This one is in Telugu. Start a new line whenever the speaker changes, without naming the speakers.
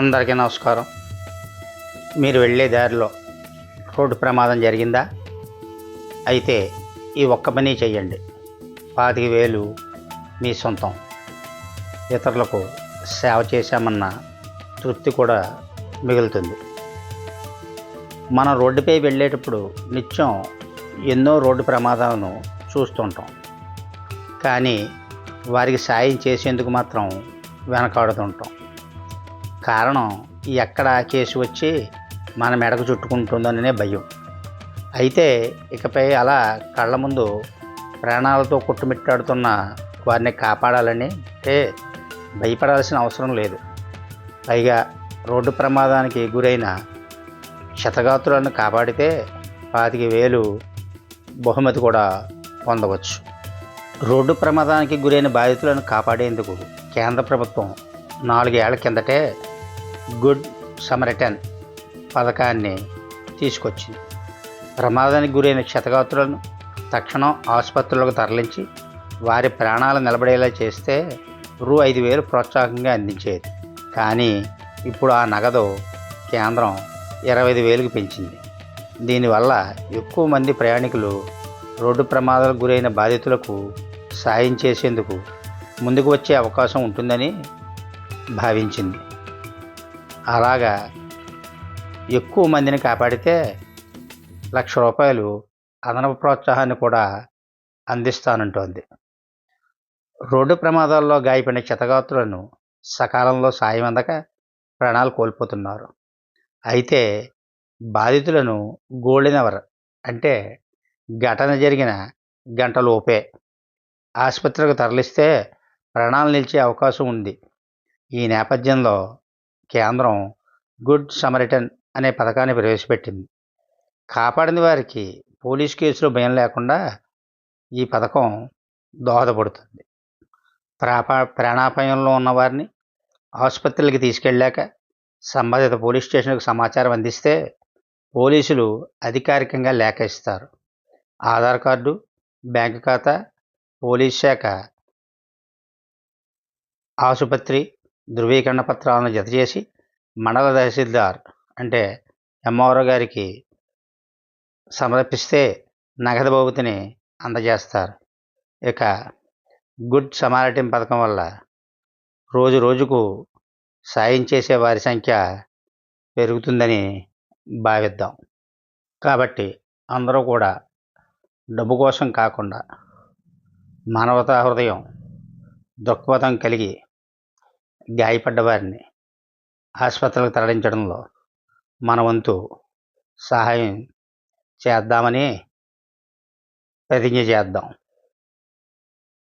అందరికీ నమస్కారం. మీరు వెళ్ళే దారిలో రోడ్డు ప్రమాదం జరిగిందా? అయితే ఈ ఒక్క పని చెయ్యండి. 25,000 మీ సొంతం. ఇతరులకు సేవ చేశామన్న తృప్తి కూడా మిగులుతుంది. మనం రోడ్డుపై వెళ్ళేటప్పుడు నిత్యం ఎన్నో రోడ్డు ప్రమాదాలను చూస్తుంటాం. కానీ వారికి సాయం చేసేందుకు మాత్రం వెనకాడుతుంటాం. కారణం ఎక్కడ కేసు వచ్చి మన మెడకు చుట్టుకుంటుందనే భయం. అయితే ఇకపై అలా కళ్ళ ముందు ప్రాణాలతో కొట్టుమిట్టాడుతున్న వారిని కాపాడాలని భయపడాల్సిన అవసరం లేదు. పైగా రోడ్డు ప్రమాదానికి గురైన క్షతగాత్రులను కాపాడితే 25,000 బహుమతి కూడా పొందవచ్చు. రోడ్డు ప్రమాదానికి గురైన బాధితులను కాపాడేందుకు కేంద్ర ప్రభుత్వం 4 ఏళ్ల కిందటే గుడ్ సమరిటన్ పథకాన్ని తీసుకొచ్చింది. ప్రమాదానికి గురైన క్షతగాత్రులను తక్షణం ఆసుపత్రులకు తరలించి వారి ప్రాణాలు నిలబడేలా చేస్తే రూ. 5,000 ప్రోత్సాహంగా అందించేది. కానీ ఇప్పుడు ఆ నగదు కేంద్రం 25,000కి పెంచింది. దీనివల్ల ఎక్కువ మంది ప్రయాణికులు రోడ్డు ప్రమాదాలకు గురైన బాధితులకు సాయం చేసేందుకు ముందుకు వచ్చే అవకాశం ఉంటుందని భావించింది. అలాగా ఎక్కువ మందిని కాపాడితే ₹1,00,000 అదనపు ప్రోత్సాహాన్ని కూడా అందిస్తానంటోంది. రోడ్డు ప్రమాదాల్లో గాయపడిన క్షతగాత్రులను సకాలంలో సాయం అందక ప్రాణాలు కోల్పోతున్నారు. అయితే బాధితులను గోల్డెన్ అవర్ అంటే ఘటన జరిగిన గంటలోపే ఆసుపత్రికి తరలిస్తే ప్రాణాలు నిలిచే అవకాశం ఉంది. ఈ నేపథ్యంలో కేంద్రం గుడ్ సమరిటన్ అనే పథకాన్ని ప్రవేశపెట్టింది. కాపాడిన వారికి పోలీస్ కేసులో భయం లేకుండా ఈ పథకం దోహదపడుతుంది. ప్రాణాపాయంలో ఉన్నవారిని ఆసుపత్రులకి తీసుకెళ్ళాక సంబంధిత పోలీస్ స్టేషన్కు సమాచారం అందిస్తే పోలీసులు అధికారికంగా లేఖ ఇస్తారు. ఆధార్ కార్డు, బ్యాంకు ఖాతా, పోలీస్ శాఖ ఆసుపత్రి ధృవీకరణ పత్రాలను జతచేసి మండల తహసీల్దార్ అంటే ఎంఆర్ఓ గారికి సమర్పిస్తే నగదు బహుమతిని అందజేస్తారు. ఇక గుడ్ సమారిటన్ పథకం వల్ల రోజు రోజుకు సాయం చేసే వారి సంఖ్య పెరుగుతుందని భావిద్దాం. కాబట్టి అందరూ కూడా డబ్బు కోసం కాకుండా మానవతా హృదయం, దృక్పథం కలిగి గాయపడ్డ వారిని ఆసుపత్రులకు తరలించడంలో మన వంతు సహాయం చేద్దామని ప్రతిజ్ఞ చేద్దాం.